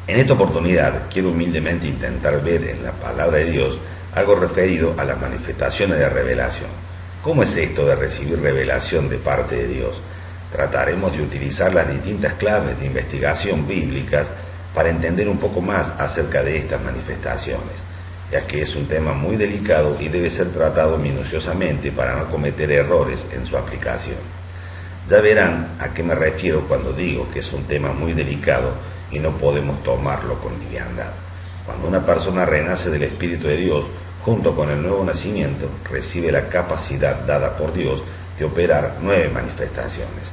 En esta oportunidad quiero humildemente intentar ver en la palabra de Dios algo referido a las manifestaciones de revelación. ¿Cómo es esto de recibir revelación de parte de Dios? Trataremos de utilizar las distintas claves de investigación bíblicas para entender un poco más acerca de estas manifestaciones, ya que es un tema muy delicado y debe ser tratado minuciosamente para no cometer errores en su aplicación. Ya verán a qué me refiero cuando digo que es un tema muy delicado y no podemos tomarlo con liviandad. Cuando una persona renace del Espíritu de Dios, junto con el nuevo nacimiento, recibe la capacidad dada por Dios de operar 9 manifestaciones: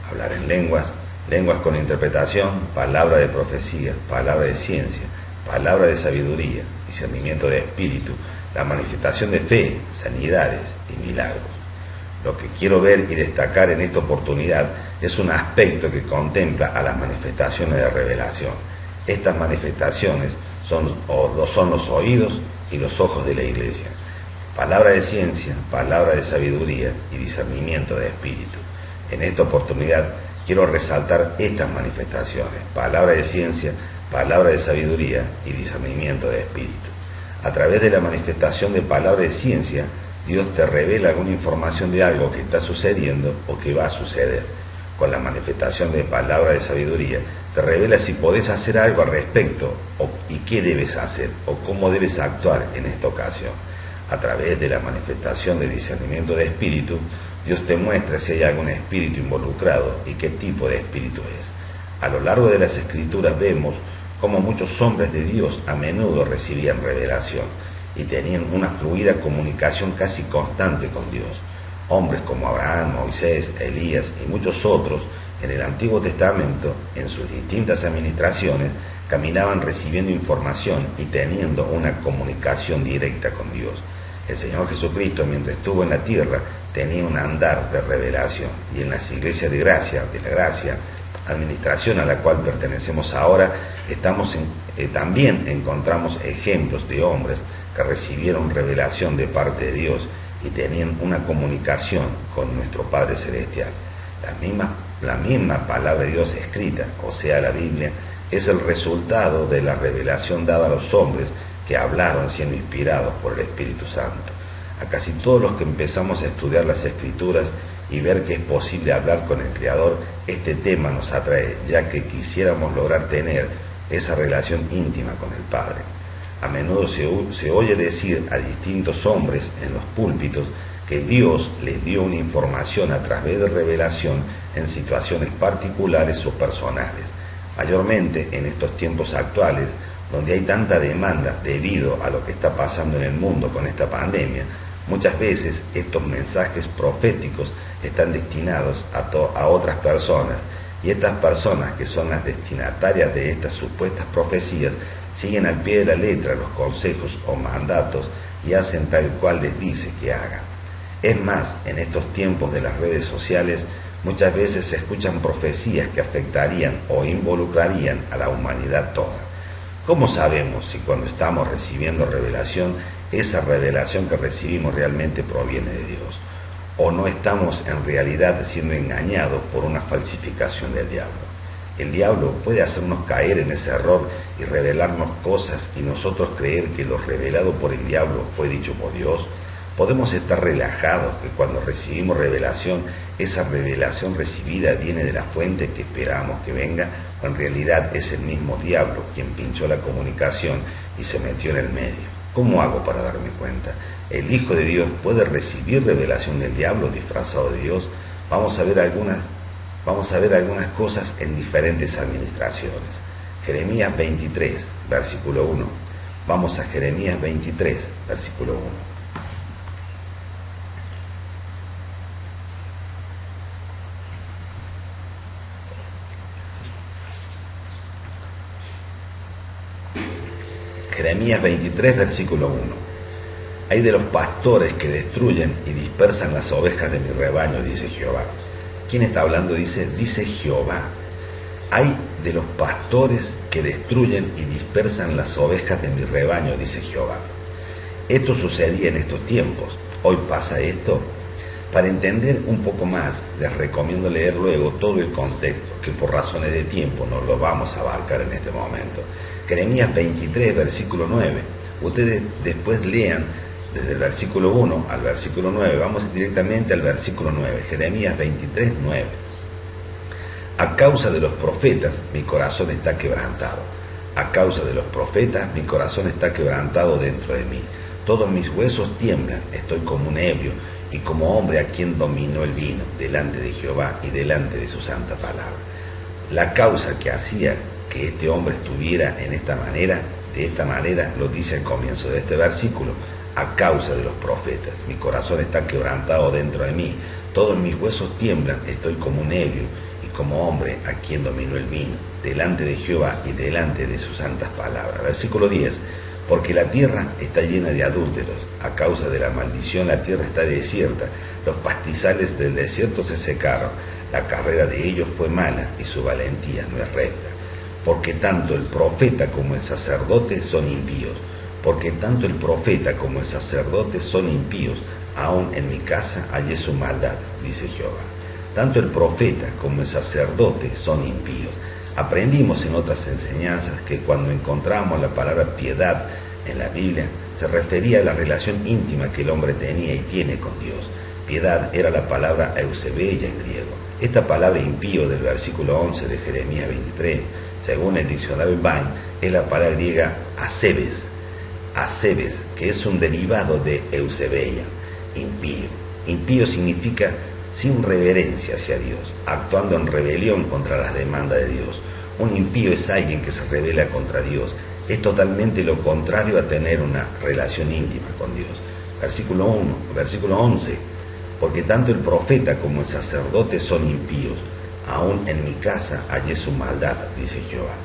hablar en lenguas, lenguas con interpretación, palabra de profecía, palabra de ciencia, palabra de sabiduría, discernimiento de espíritu, la manifestación de fe, sanidades y milagros. Lo que quiero ver y destacar en esta oportunidad es un aspecto que contempla a las manifestaciones de revelación. Estas manifestaciones son los oídos y los ojos de la iglesia. Palabra de ciencia, palabra de sabiduría y discernimiento de espíritu. En esta oportunidad quiero resaltar estas manifestaciones: palabra de ciencia, palabra de sabiduría y discernimiento de espíritu. A través de la manifestación de palabra de ciencia, Dios te revela alguna información de algo que está sucediendo o que va a suceder. Con la manifestación de palabra de sabiduría, te revela si podés hacer algo al respecto y qué debes hacer o cómo debes actuar en esta ocasión. A través de la manifestación de discernimiento de espíritu, Dios te muestra si hay algún espíritu involucrado y qué tipo de espíritu es. A lo largo de las Escrituras vemos cómo muchos hombres de Dios a menudo recibían revelación y tenían una fluida comunicación casi constante con Dios. Hombres como Abraham, Moisés, Elías y muchos otros en el Antiguo Testamento, en sus distintas administraciones, caminaban recibiendo información y teniendo una comunicación directa con Dios. El Señor Jesucristo, mientras estuvo en la tierra, tenía un andar de revelación, y en las iglesias de la gracia, administración a la cual pertenecemos ahora, también encontramos ejemplos de hombres que recibieron revelación de parte de Dios y tenían una comunicación con nuestro Padre Celestial. La misma palabra de Dios escrita, o sea, la Biblia, es el resultado de la revelación dada a los hombres que hablaron siendo inspirados por el Espíritu Santo. A casi todos los que empezamos a estudiar las Escrituras y ver que es posible hablar con el Creador, este tema nos atrae, ya que quisiéramos lograr tener esa relación íntima con el Padre. A menudo se oye decir a distintos hombres en los púlpitos que Dios les dio una información a través de revelación en situaciones particulares o personales. Mayormente en estos tiempos actuales, donde hay tanta demanda debido a lo que está pasando en el mundo con esta pandemia, muchas veces estos mensajes proféticos están destinados a otras personas, y estas personas, que son las destinatarias de estas supuestas profecías, siguen al pie de la letra los consejos o mandatos y hacen tal cual les dice que hagan. Es más, en estos tiempos de las redes sociales, muchas veces se escuchan profecías que afectarían o involucrarían a la humanidad toda. ¿Cómo sabemos si cuando estamos recibiendo revelación, esa revelación que recibimos realmente proviene de Dios? ¿O no estamos en realidad siendo engañados por una falsificación del diablo? El diablo puede hacernos caer en ese error y revelarnos cosas y nosotros creer que lo revelado por el diablo fue dicho por Dios. Podemos estar relajados que cuando recibimos revelación, esa revelación recibida viene de la fuente que esperamos que venga, o en realidad es el mismo diablo quien pinchó la comunicación y se metió en el medio. ¿Cómo hago para darme cuenta? ¿El Hijo de Dios puede recibir revelación del diablo disfrazado de Dios? Vamos a ver algunas cosas en diferentes administraciones. Jeremías 23, versículo 1. Vamos a Jeremías 23, versículo 1. Jeremías 23, versículo 1. Hay de los pastores que destruyen y dispersan las ovejas de mi rebaño, dice Jehová. ¿Quién está hablando? Dice Jehová. Hay de los pastores que destruyen y dispersan las ovejas de mi rebaño, dice Jehová. Esto sucedía en estos tiempos. Hoy pasa esto. Para entender un poco más, les recomiendo leer luego todo el contexto, que por razones de tiempo no lo vamos a abarcar en este momento. Jeremías 23, versículo 9. Ustedes después lean desde el versículo 1 al versículo 9. Vamos directamente al versículo 9. Jeremías 23, 9. A causa de los profetas, mi corazón está quebrantado. A causa de los profetas, mi corazón está quebrantado dentro de mí. Todos mis huesos tiemblan, estoy como un ebrio y como hombre a quien dominó el vino, delante de Jehová y delante de su santa palabra. La causa que hacía que este hombre estuviera de esta manera, lo dice al comienzo de este versículo: a causa de los profetas, mi corazón está quebrantado dentro de mí, todos mis huesos tiemblan, estoy como un ebrio y como hombre a quien dominó el vino, delante de Jehová y delante de sus santas palabras. Versículo 10. Porque la tierra está llena de adúlteros, a causa de la maldición la tierra está desierta, los pastizales del desierto se secaron, la carrera de ellos fue mala y su valentía no es recta. Porque tanto el profeta como el sacerdote son impíos, porque tanto el profeta como el sacerdote son impíos, aún en mi casa hallé su maldad, dice Jehová. Tanto el profeta como el sacerdote son impíos. Aprendimos en otras enseñanzas que cuando encontramos la palabra piedad en la Biblia, se refería a la relación íntima que el hombre tenía y tiene con Dios. Piedad era la palabra eusebeia en griego. Esta palabra impío del versículo 11 de Jeremías 23, según el diccionario Vine, es la palabra griega asebes, que es un derivado de eusebeia, impío. Impío significa sin reverencia hacia Dios, actuando en rebelión contra las demandas de Dios. Un impío es alguien que se rebela contra Dios. Es totalmente lo contrario a tener una relación íntima con Dios. Versículo 11. Porque tanto el profeta como el sacerdote son impíos, aún en mi casa hallé su maldad, dice Jehová.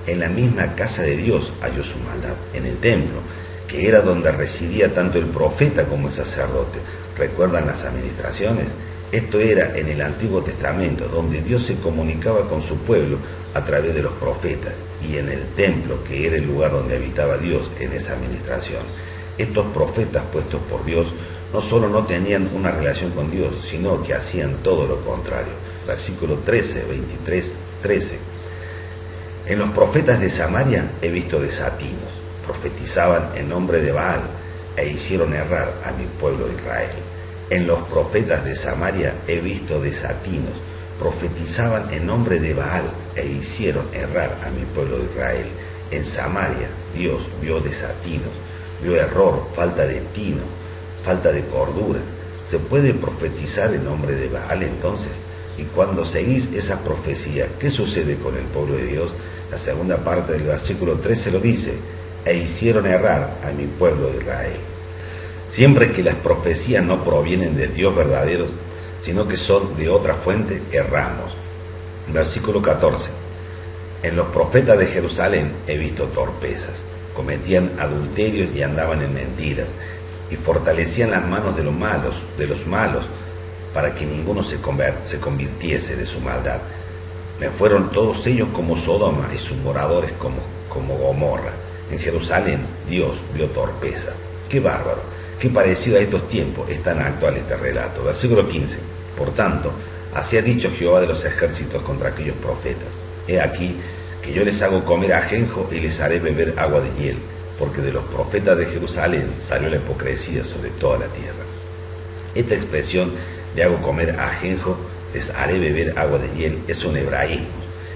En la misma casa de Dios halló su maldad, en el templo, que era donde residía tanto el profeta como el sacerdote. ¿Recuerdan las administraciones? Esto era en el Antiguo Testamento, donde Dios se comunicaba con su pueblo a través de los profetas, y en el templo, que era el lugar donde habitaba Dios en esa administración. Estos profetas puestos por Dios no solo no tenían una relación con Dios, sino que hacían todo lo contrario. Versículo 13, 23, 13. En los profetas de Samaria he visto desatinos, profetizaban en nombre de Baal e hicieron errar a mi pueblo Israel. En los profetas de Samaria he visto desatinos, profetizaban en nombre de Baal e hicieron errar a mi pueblo de Israel. En Samaria Dios vio desatinos, vio error, falta de tino, falta de cordura. ¿Se puede profetizar en nombre de Baal entonces? Y cuando seguís esa profecía, ¿qué sucede con el pueblo de Dios? La segunda parte del versículo 13 lo dice: e hicieron errar a mi pueblo de Israel. Siempre que las profecías no provienen de Dios verdaderos, sino que son de otra fuente, erramos. Versículo 14. En los profetas de Jerusalén he visto torpezas, cometían adulterios y andaban en mentiras, y fortalecían las manos de los malos, para que ninguno se convirtiese de su maldad. Me fueron todos ellos como Sodoma y sus moradores como Gomorra. En Jerusalén Dios vio torpeza. ¡Qué bárbaro! Qué parecido a estos tiempos es tan actual este relato. Versículo 15. Por tanto, así ha dicho Jehová de los ejércitos contra aquellos profetas: he aquí que yo les hago comer ajenjo y les haré beber agua de hiel, porque de los profetas de Jerusalén salió la hipocresía sobre toda la tierra. Esta expresión de hago comer ajenjo, les haré beber agua de hiel, es un hebraísmo.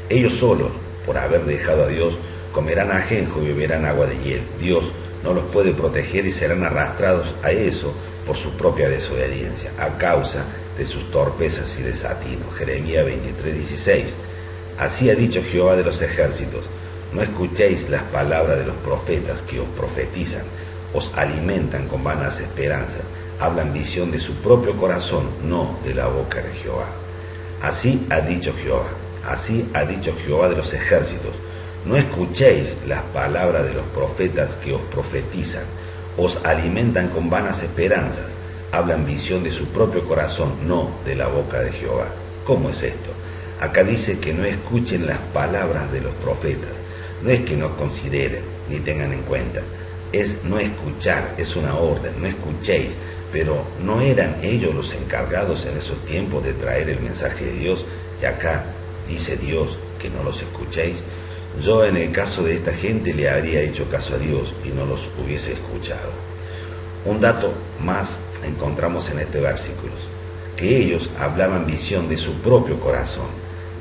Ellos solos, por haber dejado a Dios, comerán ajenjo y beberán agua de hiel. Dios no los puede proteger y serán arrastrados a eso por su propia desobediencia, a causa de sus torpezas y desatinos. Jeremías 23:16. Así ha dicho Jehová de los ejércitos: no escuchéis las palabras de los profetas que os profetizan, os alimentan con vanas esperanzas, hablan visión de su propio corazón, no de la boca de Jehová. Así ha dicho Jehová de los ejércitos: no escuchéis las palabras de los profetas que os profetizan, os alimentan con vanas esperanzas, hablan visión de su propio corazón, no de la boca de Jehová. ¿Cómo es esto? Acá dice que no escuchen las palabras de los profetas. No es que no consideren ni tengan en cuenta, es no escuchar, es una orden: no escuchéis. Pero ¿no eran ellos los encargados en esos tiempos de traer el mensaje de Dios? Y acá dice Dios que no los escuchéis. Yo en el caso de esta gente le habría hecho caso a Dios y no los hubiese escuchado. Un dato más encontramos en este versículo, que ellos hablaban visión de su propio corazón.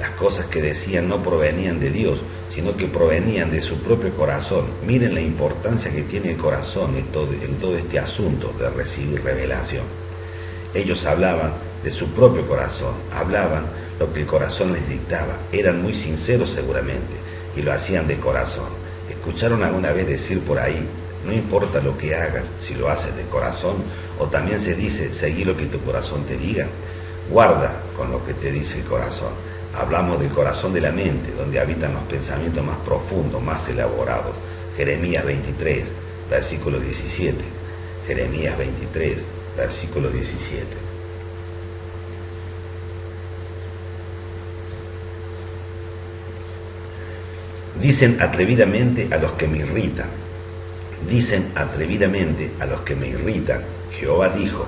Las cosas que decían no provenían de Dios, sino que provenían de su propio corazón. Miren la importancia que tiene el corazón en todo este asunto de recibir revelación. Ellos hablaban de su propio corazón, hablaban lo que el corazón les dictaba, eran muy sinceros seguramente, y lo hacían de corazón. ¿Escucharon alguna vez decir por ahí, no importa lo que hagas, si lo haces de corazón? O también se dice, seguí lo que tu corazón te diga. Guarda con lo que te dice el corazón. Hablamos del corazón de la mente, donde habitan los pensamientos más profundos, más elaborados. Jeremías 23, versículo 17. Jeremías 23, versículo 17. Dicen atrevidamente a los que me irritan. Dicen atrevidamente a los que me irritan. Jehová dijo,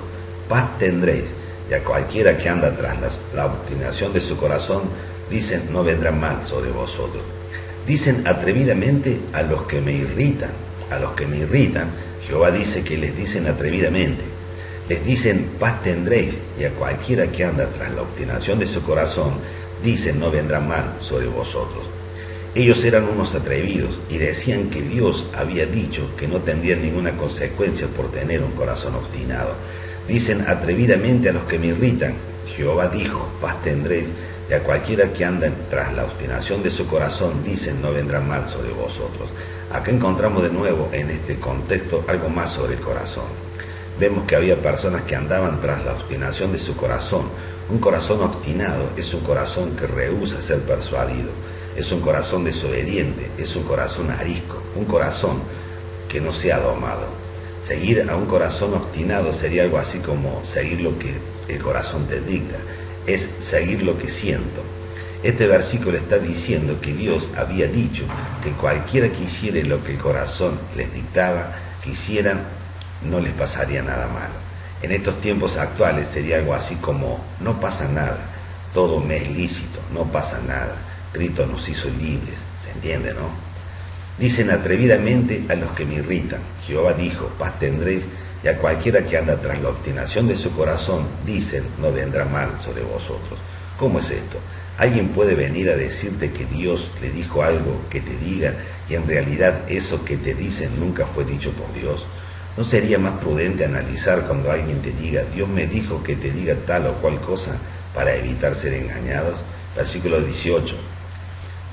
paz tendréis. Y a cualquiera que anda tras la obstinación de su corazón, dicen, no vendrá mal sobre vosotros. Dicen atrevidamente a los que me irritan. A los que me irritan, Jehová dice que les dicen atrevidamente. Les dicen, paz tendréis. Y a cualquiera que anda tras la obstinación de su corazón, dicen, no vendrá mal sobre vosotros. Ellos eran unos atrevidos y decían que Dios había dicho que no tendrían ninguna consecuencia por tener un corazón obstinado. Dicen atrevidamente a los que me irritan, Jehová dijo, paz tendréis, y a cualquiera que anda tras la obstinación de su corazón, dicen, no vendrá mal sobre vosotros. Acá encontramos de nuevo en este contexto algo más sobre el corazón. Vemos que había personas que andaban tras la obstinación de su corazón. Un corazón obstinado es un corazón que rehúsa ser persuadido, es un corazón desobediente, es un corazón arisco, un corazón que no sea domado. Seguir a un corazón obstinado sería algo así como seguir lo que el corazón te dicta, es seguir lo que siento. Este versículo está diciendo que Dios había dicho que cualquiera que hiciera lo que el corazón les dictaba, que hicieran, no les pasaría nada malo. En estos tiempos actuales sería algo así como, no pasa nada, todo me es lícito, no pasa nada, Cristo nos hizo libres, ¿se entiende, no? Dicen atrevidamente a los que me irritan, Jehová dijo, paz tendréis, y a cualquiera que anda tras la obstinación de su corazón, dicen, no vendrá mal sobre vosotros. ¿Cómo es esto? Alguien puede venir a decirte que Dios le dijo algo que te diga, y en realidad eso que te dicen nunca fue dicho por Dios. ¿No sería más prudente analizar cuando alguien te diga, Dios me dijo que te diga tal o cual cosa, para evitar ser engañados? Versículo 18.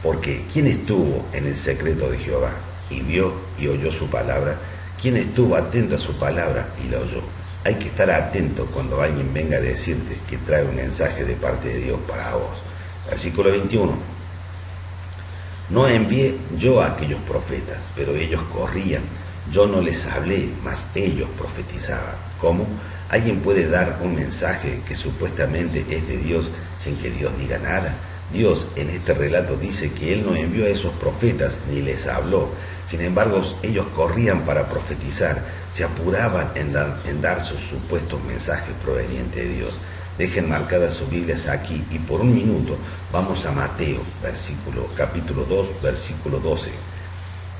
Porque ¿quién estuvo en el secreto de Jehová y vio y oyó su palabra? ¿Quién estuvo atento a su palabra y la oyó? Hay que estar atento cuando alguien venga a decirte que trae un mensaje de parte de Dios para vos. Versículo 21. No envié yo a aquellos profetas, pero ellos corrían. Yo no les hablé, mas ellos profetizaban. ¿Cómo? ¿Alguien puede dar un mensaje que supuestamente es de Dios sin que Dios diga nada? Dios en este relato dice que Él no envió a esos profetas ni les habló. Sin embargo, ellos corrían para profetizar, se apuraban en dar sus supuestos mensajes provenientes de Dios. Dejen marcadas sus Biblias aquí y por un minuto vamos a Mateo, capítulo 2, versículo 12.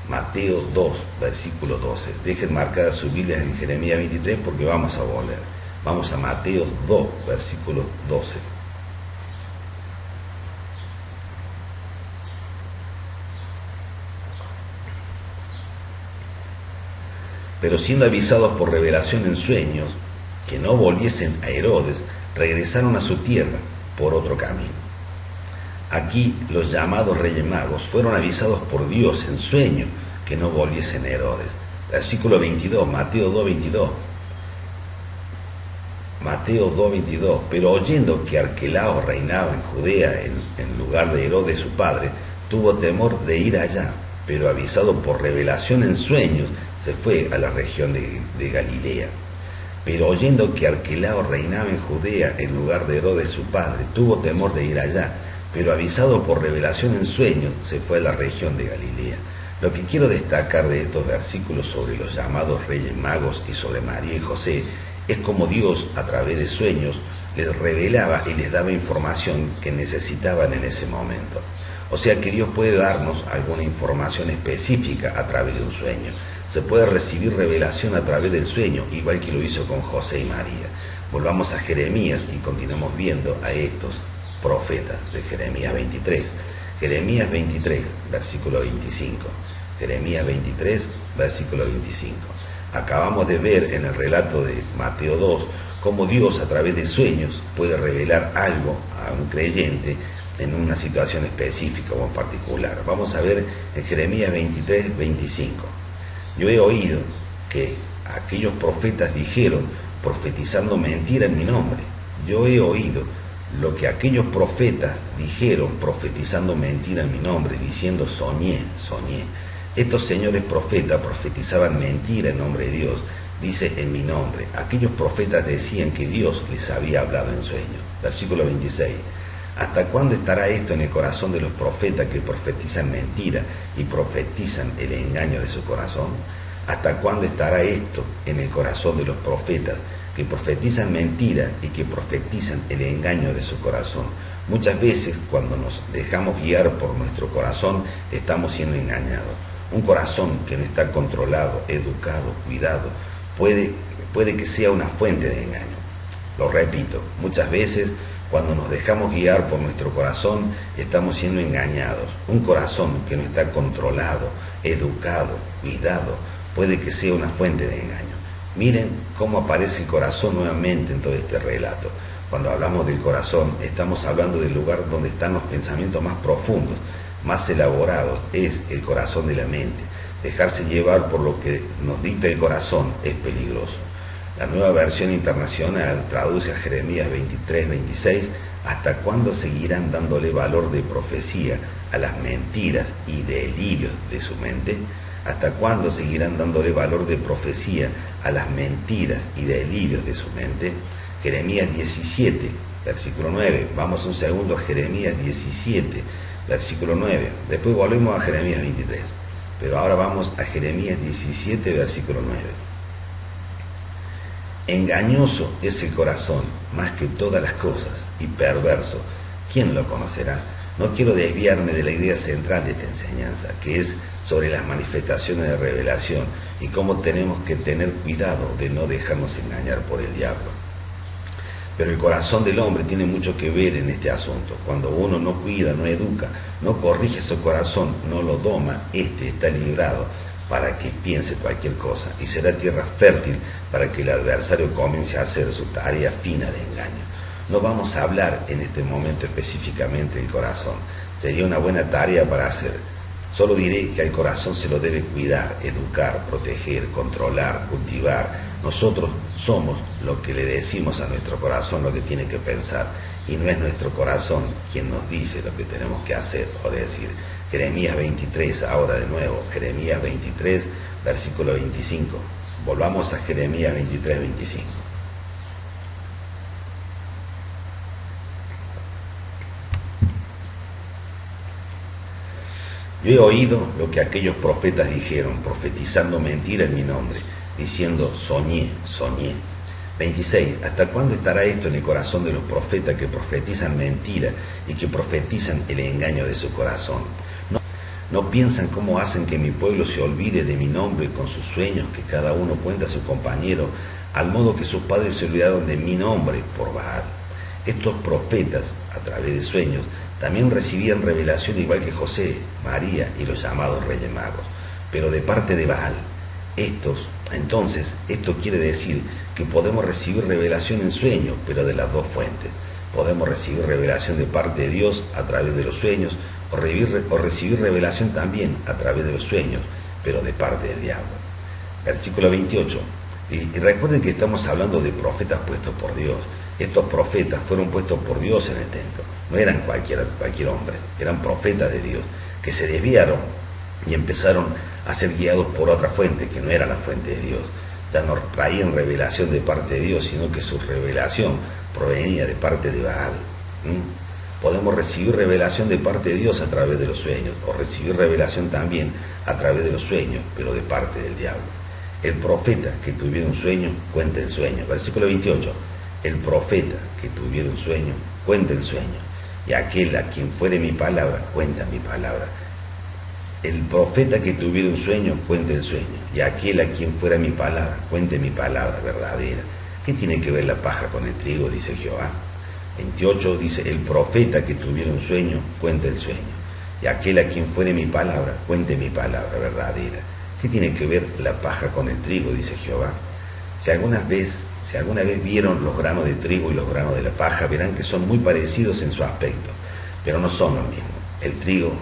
Mateo 2, versículo 12. Dejen marcadas sus Biblias en Jeremías 23 porque vamos a volver. Vamos a Mateo 2, versículo 12. Pero siendo avisados por revelación en sueños que no volviesen a Herodes, regresaron a su tierra por otro camino. Aquí los llamados Reyes Magos fueron avisados por Dios en sueño que no volviesen a Herodes. Versículo 22, Mateo 2:22. Mateo 2:22. Pero oyendo que Arquelao reinaba en Judea en lugar de Herodes su padre, tuvo temor de ir allá, pero avisado por revelación en sueños, se fue a la región de Galilea. Pero oyendo que Arquelao reinaba en Judea en lugar de Herodes su padre, tuvo temor de ir allá, pero avisado por revelación en sueños, se fue a la región de Galilea. Lo que quiero destacar de estos versículos sobre los llamados Reyes Magos y sobre María y José Es como Dios, a través de sueños, les revelaba y les daba información que necesitaban en ese momento. O sea que Dios puede darnos alguna información específica a través de un sueño. Se puede recibir revelación a través del sueño, igual que lo hizo con José y María. Volvamos a Jeremías y continuamos viendo a estos profetas de Jeremías 23. Jeremías 23, versículo 25. Jeremías 23, versículo 25. Acabamos de ver en el relato de Mateo 2 cómo Dios a través de sueños puede revelar algo a un creyente en una situación específica o en particular. Vamos a ver en Jeremías 23, 25. Yo he oído que aquellos profetas dijeron, profetizando mentira en mi nombre. Yo he oído lo que aquellos profetas dijeron, profetizando mentira en mi nombre, diciendo soñé, soñé. Estos señores profetas profetizaban mentira en nombre de Dios, dice en mi nombre. Aquellos profetas decían que Dios les había hablado en sueños. Versículo 26. ¿Hasta cuándo estará esto en el corazón de los profetas que profetizan mentira y profetizan el engaño de su corazón? ¿Hasta cuándo estará esto en el corazón de los profetas que profetizan mentira y que profetizan el engaño de su corazón? Muchas veces cuando nos dejamos guiar por nuestro corazón estamos siendo engañados. Un corazón que no está controlado, educado, cuidado, puede que sea una fuente de engaño. Lo repito, muchas veces cuando nos dejamos guiar por nuestro corazón, estamos siendo engañados. Un corazón que no está controlado, educado, cuidado, puede que sea una fuente de engaño. Miren cómo aparece el corazón nuevamente en todo este relato. Cuando hablamos del corazón, estamos hablando del lugar donde están los pensamientos más profundos, más elaborados. Es el corazón de la mente. Dejarse llevar por lo que nos dicta el corazón es peligroso. La Nueva Versión Internacional traduce a Jeremías 23, 26, ¿hasta cuándo seguirán dándole valor de profecía a las mentiras y delirios de su mente? ¿Hasta cuándo seguirán dándole valor de profecía a las mentiras y delirios de su mente? Jeremías 17, versículo 9. Vamos un segundo a Jeremías 17, versículo 9. Después volvemos a Jeremías 23. Pero ahora vamos a Jeremías 17, versículo 9. Engañoso es el corazón más que todas las cosas y perverso. ¿Quién lo conocerá? No quiero desviarme de la idea central de esta enseñanza, que es sobre las manifestaciones de revelación y cómo tenemos que tener cuidado de no dejarnos engañar por el diablo. Pero el corazón del hombre tiene mucho que ver en este asunto. Cuando uno no cuida, no educa, no corrige su corazón, no lo doma, este está librado para que piense cualquier cosa y será tierra fértil para que el adversario comience a hacer su tarea fina de engaño. No vamos a hablar en este momento específicamente del corazón, sería una buena tarea para hacer. Solo diré que al corazón se lo debe cuidar, educar, proteger, controlar, cultivar. Nosotros somos lo que le decimos a nuestro corazón lo que tiene que pensar y no es nuestro corazón quien nos dice lo que tenemos que hacer o decir. Jeremías 23, ahora de nuevo, Jeremías 23, versículo 25. Volvamos a Jeremías 23, 25. Yo he oído lo que aquellos profetas dijeron, profetizando mentira en mi nombre, diciendo soñé, soñé. 26. ¿Hasta cuándo estará esto en el corazón de los profetas que profetizan mentira y que profetizan el engaño de su corazón? ¿No piensan cómo hacen que mi pueblo se olvide de mi nombre con sus sueños que cada uno cuenta a su compañero, al modo que sus padres se olvidaron de mi nombre por Baal? Estos profetas, a través de sueños, también recibían revelación igual que José, María y los llamados Reyes Magos, pero de parte de Baal. Entonces, esto quiere decir que podemos recibir revelación en sueños, pero de las dos fuentes. Podemos recibir revelación de parte de Dios a través de los sueños, o recibir revelación también a través de los sueños, pero de parte del diablo. Versículo 28. Y recuerden que estamos hablando de profetas puestos por Dios. Estos profetas fueron puestos por Dios en el templo. No eran cualquier hombre, eran profetas de Dios, que se desviaron y empezaron a ser guiados por otra fuente, que no era la fuente de Dios. Ya no traían revelación de parte de Dios, sino que su revelación provenía de parte de Baal. Podemos recibir revelación de parte de Dios a través de los sueños, o recibir revelación también a través de los sueños, pero de parte del diablo. El profeta que tuviera un sueño, cuente el sueño. Versículo 28. El profeta que tuviera un sueño, cuente el sueño. Y aquel a quien fuere mi palabra, cuenta mi palabra. El profeta que tuviera un sueño, cuente el sueño. Y aquel a quien fuera mi palabra, cuente mi palabra verdadera. ¿Qué tiene que ver la paja con el trigo? Dice Jehová. 28 dice, el profeta que tuviera un sueño, cuente el sueño. Y aquel a quien fuere mi palabra, cuente mi palabra verdadera. ¿Qué tiene que ver la paja con el trigo? Dice Jehová. Si alguna vez vieron los granos de trigo y los granos de la paja, verán que son muy parecidos en su aspecto, pero no son lo mismo.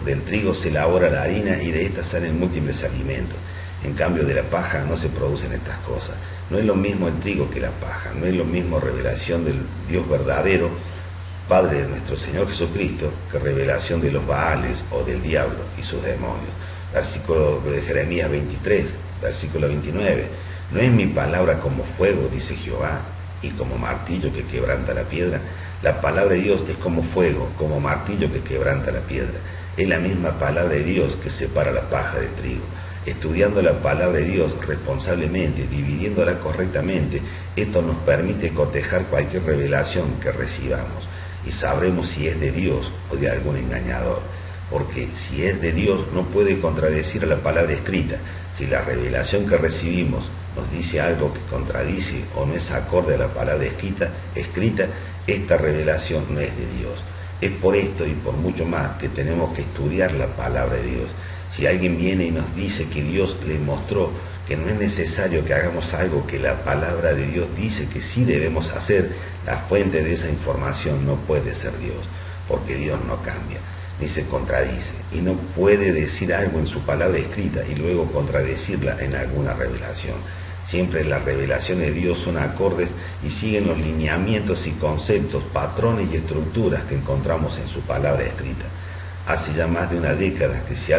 Del trigo se elabora la harina y de esta salen múltiples alimentos. En cambio de la paja no se producen estas cosas. No es lo mismo el trigo que la paja, no es lo mismo revelación del Dios verdadero, Padre de nuestro Señor Jesucristo, que revelación de los Baales o del diablo y sus demonios. Versículo de Jeremías 23, versículo 29. No es mi palabra como fuego, dice Jehová, y como martillo que quebranta la piedra. La palabra de Dios es como fuego, como martillo que quebranta la piedra. Es la misma palabra de Dios que separa la paja del trigo. Estudiando la palabra de Dios responsablemente, dividiéndola correctamente, esto nos permite cotejar cualquier revelación que recibamos y sabremos si es de Dios o de algún engañador. Porque si es de Dios no puede contradecir a la palabra escrita. Si la revelación que recibimos nos dice algo que contradice o no es acorde a la palabra escrita, esta revelación no es de Dios. Es por esto y por mucho más que tenemos que estudiar la palabra de Dios. Si alguien viene y nos dice que Dios le mostró que no es necesario que hagamos algo que la palabra de Dios dice que sí debemos hacer, la fuente de esa información no puede ser Dios, porque Dios no cambia, ni se contradice, y no puede decir algo en su palabra escrita y luego contradecirla en alguna revelación. Siempre las revelaciones de Dios son acordes y siguen los lineamientos y conceptos, patrones y estructuras que encontramos en su palabra escrita. Hace ya más de una década que se ha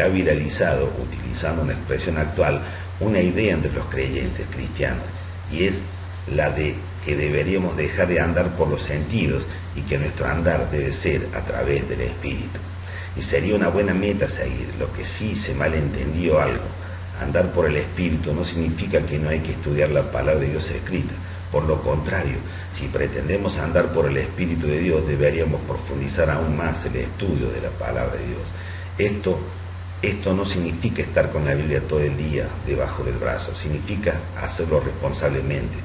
viralizado, utilizando una expresión actual, una idea entre los creyentes cristianos, y es la de que deberíamos dejar de andar por los sentidos y que nuestro andar debe ser a través del Espíritu. Y sería una buena meta seguir, lo que sí se malentendió algo. Andar por el Espíritu no significa que no hay que estudiar la palabra de Dios escrita. Por lo contrario, si pretendemos andar por el Espíritu de Dios, deberíamos profundizar aún más el estudio de la palabra de Dios. Esto no significa estar con la Biblia todo el día debajo del brazo, significa hacerlo responsablemente.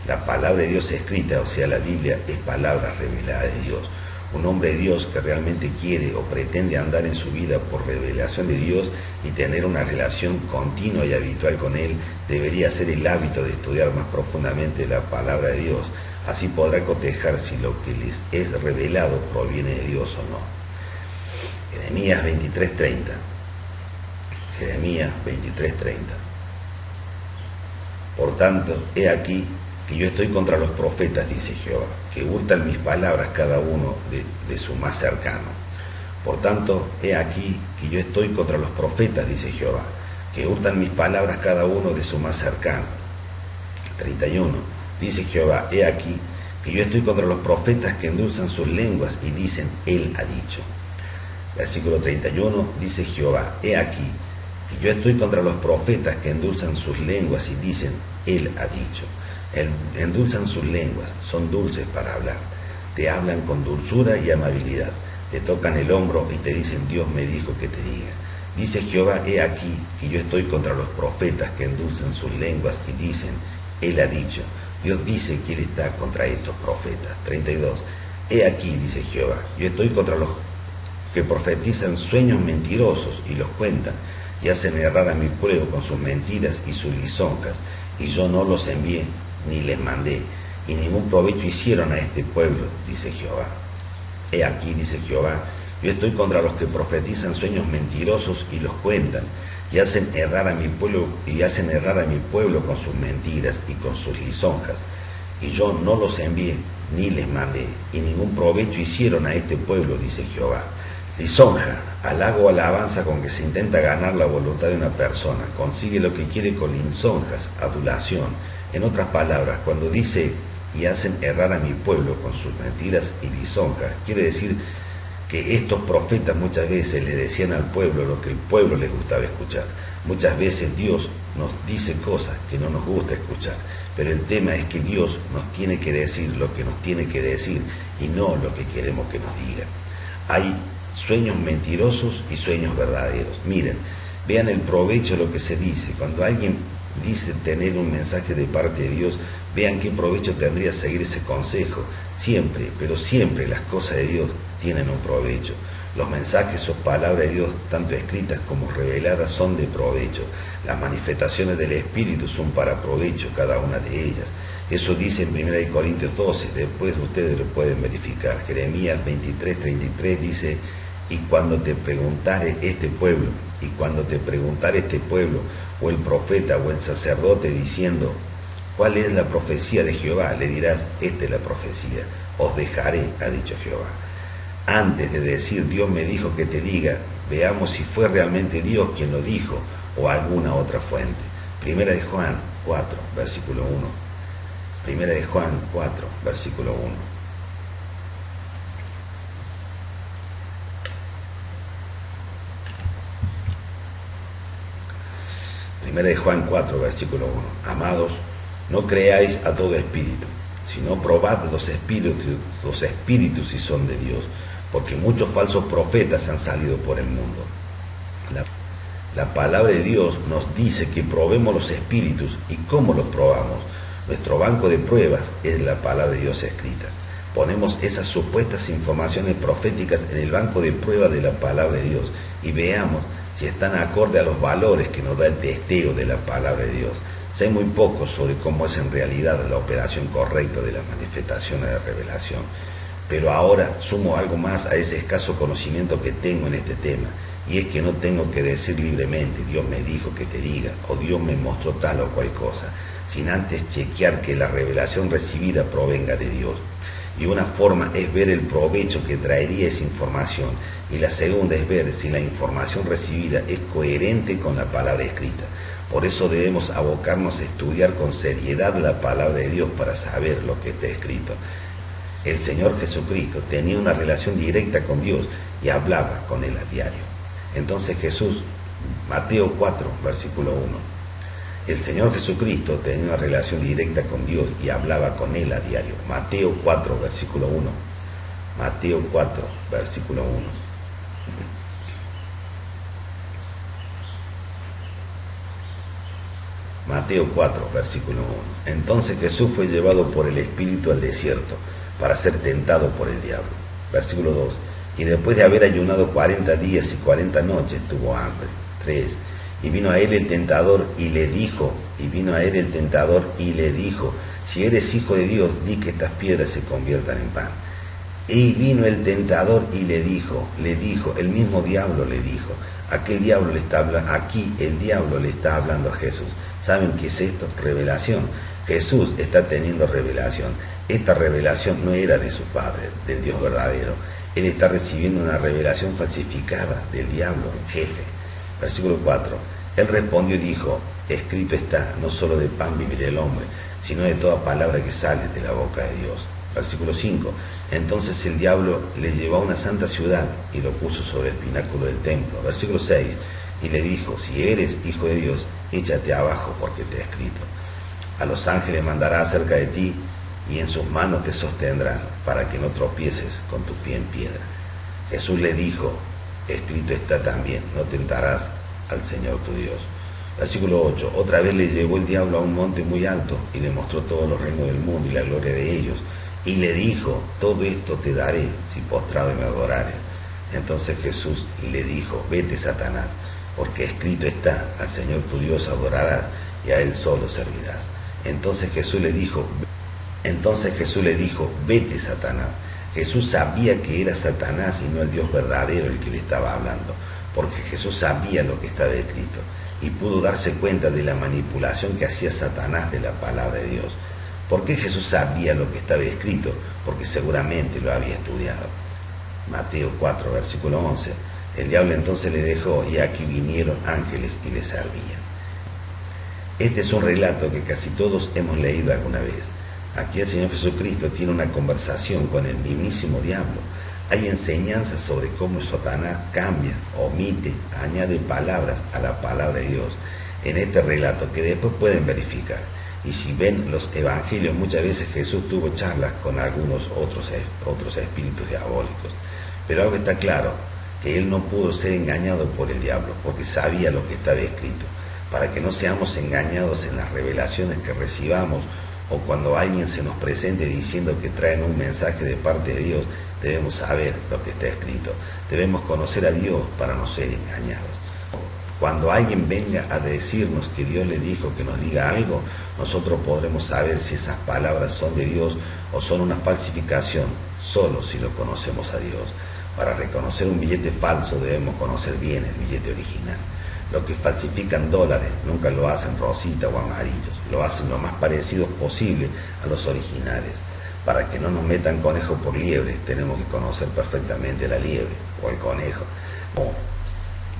La palabra de Dios escrita, o sea, la Biblia, es palabra revelada de Dios. Un hombre de Dios que realmente quiere o pretende andar en su vida por revelación de Dios y tener una relación continua y habitual con Él, debería hacer el hábito de estudiar más profundamente la palabra de Dios. Así podrá cotejar si lo que les es revelado proviene de Dios o no. Jeremías 23:30. Jeremías 23:30. Por tanto, he aquí que yo estoy contra los profetas, dice Jehová, que hurtan mis palabras cada uno de su más cercano. Por tanto, he aquí que yo estoy contra los profetas, dice Jehová, que hurtan mis palabras cada uno de su más cercano. 31. Dice Jehová, he aquí que yo estoy contra los profetas que endulzan sus lenguas y dicen, Él ha dicho. Versículo 31, dice Jehová, he aquí que yo estoy contra los profetas que endulzan sus lenguas y dicen, Él ha dicho. Endulzan sus lenguas, son dulces para hablar, te hablan con dulzura y amabilidad, te tocan el hombro y te dicen, Dios me dijo que te diga. Dice Jehová, he aquí que yo estoy contra los profetas que endulzan sus lenguas y dicen, Él ha dicho. Dios dice que Él está contra estos profetas. 32. He aquí, dice Jehová, yo estoy contra los que profetizan sueños mentirosos y los cuentan y hacen errar a mi pueblo con sus mentiras y sus lisonjas, y yo no los envié ni les mandé, y ningún provecho hicieron a este pueblo, dice Jehová. He aquí, dice Jehová, yo estoy contra los que profetizan sueños mentirosos y los cuentan, y hacen errar a mi pueblo con sus mentiras y con sus lisonjas, y yo no los envié ni les mandé, y ningún provecho hicieron a este pueblo, dice Jehová. Lisonja, halago o alabanza con que se intenta ganar la voluntad de una persona, consigue lo que quiere con lisonjas, adulación. En otras palabras, cuando dice y hacen errar a mi pueblo con sus mentiras y lisonjas, quiere decir que estos profetas muchas veces le decían al pueblo lo que el pueblo le gustaba escuchar. Muchas veces Dios nos dice cosas que no nos gusta escuchar, pero el tema es que Dios nos tiene que decir lo que nos tiene que decir y no lo que queremos que nos diga. Hay sueños mentirosos y sueños verdaderos. Miren, vean el provecho de lo que se dice. Cuando alguien dice tener un mensaje de parte de Dios, vean qué provecho tendría seguir ese consejo. Siempre, pero siempre las cosas de Dios tienen un provecho. Los mensajes o palabras de Dios, tanto escritas como reveladas, son de provecho. Las manifestaciones del Espíritu son para provecho, cada una de ellas. Eso dice en 1 Corintios 12, después ustedes lo pueden verificar. Jeremías 23:33 dice, y cuando te preguntare este pueblo, o el profeta o el sacerdote diciendo, ¿cuál es la profecía de Jehová? Le dirás, esta es la profecía, os dejaré, ha dicho Jehová. Antes de decir Dios me dijo que te diga, veamos si fue realmente Dios quien lo dijo o alguna otra fuente. Primera de Juan 4, versículo 1. Primera de Juan 4, versículo 1. Primera de Juan 4, versículo 1. Amados, no creáis a todo espíritu, sino probad los espíritus si son de Dios, porque muchos falsos profetas han salido por el mundo. La palabra de Dios nos dice que probemos los espíritus. ¿Y cómo los probamos? Nuestro banco de pruebas es la palabra de Dios escrita. Ponemos esas supuestas informaciones proféticas en el banco de pruebas de la palabra de Dios y veamos si están acorde a los valores que nos da el testeo de la palabra de Dios. Sé muy poco sobre cómo es en realidad la operación correcta de las manifestaciones de revelación, pero ahora sumo algo más a ese escaso conocimiento que tengo en este tema, y es que no tengo que decir libremente, Dios me dijo que te diga, o Dios me mostró tal o cual cosa, sin antes chequear que la revelación recibida provenga de Dios. Y una forma es ver el provecho que traería esa información, y la segunda es ver si la información recibida es coherente con la palabra escrita. Por eso debemos abocarnos a estudiar con seriedad la palabra de Dios para saber lo que está escrito. El Señor Jesucristo tenía una relación directa con Dios y hablaba con Él a diario. Entonces Jesús, Mateo 4, versículo 1. El Señor Jesucristo tenía una relación directa con Dios y hablaba con Él a diario. Mateo 4, versículo 1. Mateo 4, versículo 1. Mateo 4, versículo 1. Entonces Jesús fue llevado por el Espíritu al desierto para ser tentado por el diablo. Versículo 2. Y después de haber ayunado 40 días y 40 noches, tuvo hambre. 3. Y vino a él el tentador y le dijo, si eres hijo de Dios, di que estas piedras se conviertan en pan. Y vino el tentador y le dijo, el mismo diablo le dijo, aquí el diablo le está hablando a Jesús. ¿Saben qué es esto? Revelación. Jesús está teniendo revelación. Esta revelación no era de su Padre, del Dios verdadero. Él está recibiendo una revelación falsificada del diablo, el jefe. Versículo 4. Él respondió y dijo, escrito está, no solo de pan vivirá el hombre, sino de toda palabra que sale de la boca de Dios. Versículo 5. Entonces el diablo le llevó a una santa ciudad y lo puso sobre el pináculo del templo. Versículo 6. Y le dijo, si eres hijo de Dios, échate abajo porque te ha escrito. A los ángeles mandará acerca de ti y en sus manos te sostendrán para que no tropieces con tu pie en piedra. Jesús le dijo, escrito está también, no tentarás al Señor tu Dios. Versículo 8. Otra vez le llevó el diablo a un monte muy alto y le mostró todos los reinos del mundo y la gloria de ellos. Y le dijo, todo esto te daré si postrado me adorares. Entonces Jesús le dijo, vete Satanás, porque escrito está, al Señor tu Dios adorarás y a Él solo servirás. Entonces Jesús le dijo, vete Satanás. Jesús sabía que era Satanás y no el Dios verdadero el que le estaba hablando, porque Jesús sabía lo que estaba escrito y pudo darse cuenta de la manipulación que hacía Satanás de la palabra de Dios. ¿Por qué Jesús sabía lo que estaba escrito? Porque seguramente lo había estudiado. Mateo 4, versículo 11. El diablo entonces le dejó y aquí vinieron ángeles y le servían. Este es un relato que casi todos hemos leído alguna vez. Aquí el Señor Jesucristo tiene una conversación con el mismísimo diablo. Hay enseñanzas sobre cómo Satanás cambia, omite, añade palabras a la palabra de Dios. en este relato que después pueden verificar. Y si ven los evangelios, muchas veces Jesús tuvo charlas con algunos otros espíritus diabólicos. Pero algo está claro, que él no pudo ser engañado por el diablo, porque sabía lo que estaba escrito, para que no seamos engañados en las revelaciones que recibamos, o cuando alguien se nos presente diciendo que traen un mensaje de parte de Dios. Debemos saber lo que está escrito, debemos conocer a Dios para no ser engañados. Cuando alguien venga a decirnos que Dios le dijo que nos diga algo, nosotros podremos saber si esas palabras son de Dios o son una falsificación, solo si lo conocemos a Dios. Para reconocer un billete falso debemos conocer bien el billete original. Los que falsifican dólares nunca lo hacen rosita o amarillos, lo hacen lo más parecidos posible a los originales. Para que no nos metan conejo por liebre, tenemos que conocer perfectamente la liebre o el conejo.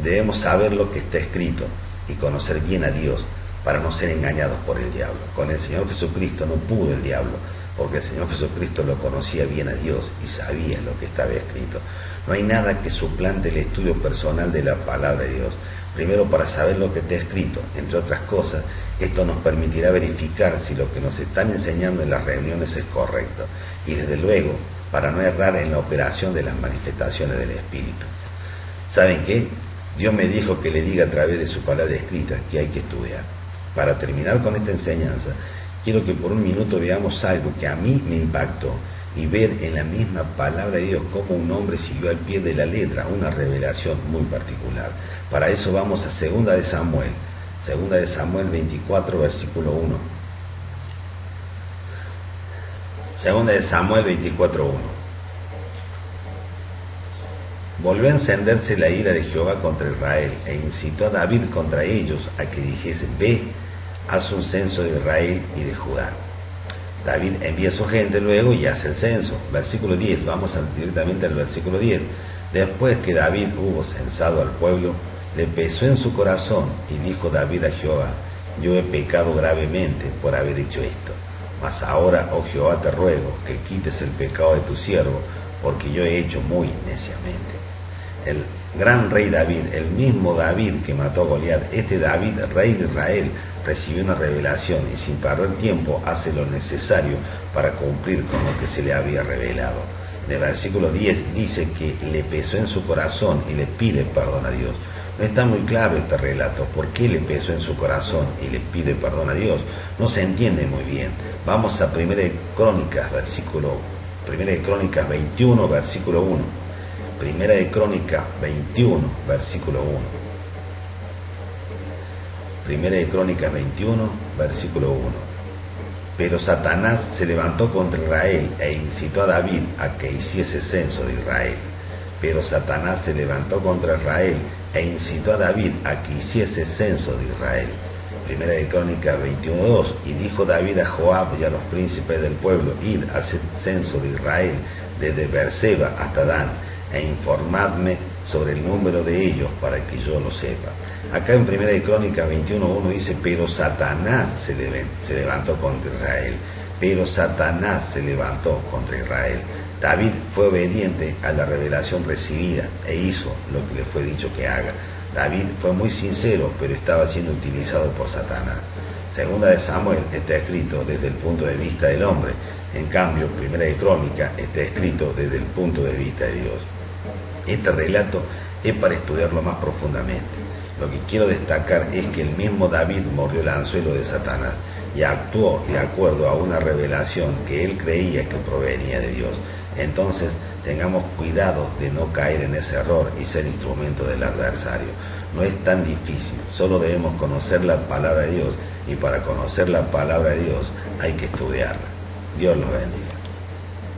Debemos saber lo que está escrito y conocer bien a Dios para no ser engañados por el diablo. Con el Señor Jesucristo no pudo el diablo, porque el Señor Jesucristo lo conocía bien a Dios y sabía lo que estaba escrito. No hay nada que suplante el estudio personal de la palabra de Dios. Primero, para saber lo que está escrito, entre otras cosas, esto nos permitirá verificar si lo que nos están enseñando en las reuniones es correcto, y desde luego, para no errar en la operación de las manifestaciones del Espíritu. ¿Saben qué? Dios me dijo que le diga a través de su palabra escrita que hay que estudiar. Para terminar con esta enseñanza, quiero que por un minuto veamos algo que a mí me impactó, y ver en la misma palabra de Dios cómo un hombre siguió al pie de la letra una revelación muy particular. Para eso vamos a 2 de Samuel 24, versículo 1. 2 de Samuel 24, 1. Volvió a encenderse la ira de Jehová contra Israel, e incitó a David contra ellos a que dijese: ve, haz un censo de Israel y de Judá. David envía a su gente luego y hace el censo. Versículo 10, vamos directamente al versículo 10. Después que David hubo censado al pueblo, le pesó en su corazón, y dijo David a Jehová: yo he pecado gravemente por haber hecho esto. Mas ahora, oh Jehová, te ruego que quites el pecado de tu siervo, porque yo he hecho muy neciamente. El gran rey David, el mismo David que mató a Goliat, este David, rey de Israel, recibió una revelación y sin perder tiempo hace lo necesario para cumplir con lo que se le había revelado. En el versículo 10 dice que le pesó en su corazón y le pide perdón a Dios. No está muy claro este relato, ¿por qué le pesó en su corazón y le pide perdón a Dios? No se entiende muy bien. Vamos a 1 de Crónicas 21, versículo 1. 1 de Crónicas 21, versículo 1. 1 de Crónicas 21, versículo 1. Pero Satanás se levantó contra Israel e incitó a David a que hiciese censo de Israel. Pero Satanás se levantó contra Israel e incitó a David a que hiciese censo de Israel. 1 de Crónicas 21:2. Y dijo David a Joab y a los príncipes del pueblo: id, haced censo de Israel desde Beerseba hasta Dan, e informadme sobre el número de ellos para que yo lo sepa. Acá en 1 de Crónicas 21:1 dice: pero Satanás se levantó contra Israel. Pero Satanás se levantó contra Israel. David fue obediente a la revelación recibida e hizo lo que le fue dicho que haga. David fue muy sincero, pero estaba siendo utilizado por Satanás. 2 de Samuel está escrito desde el punto de vista del hombre. En cambio, 1 de Crónica está escrito desde el punto de vista de Dios. Este relato es para estudiarlo más profundamente. Lo que quiero destacar es que el mismo David mordió el anzuelo de Satanás y actuó de acuerdo a una revelación que él creía que provenía de Dios. Entonces, tengamos cuidado de no caer en ese error y ser instrumento del adversario. No es tan difícil, solo debemos conocer la palabra de Dios, y para conocer la palabra de Dios hay que estudiarla. Dios los bendiga.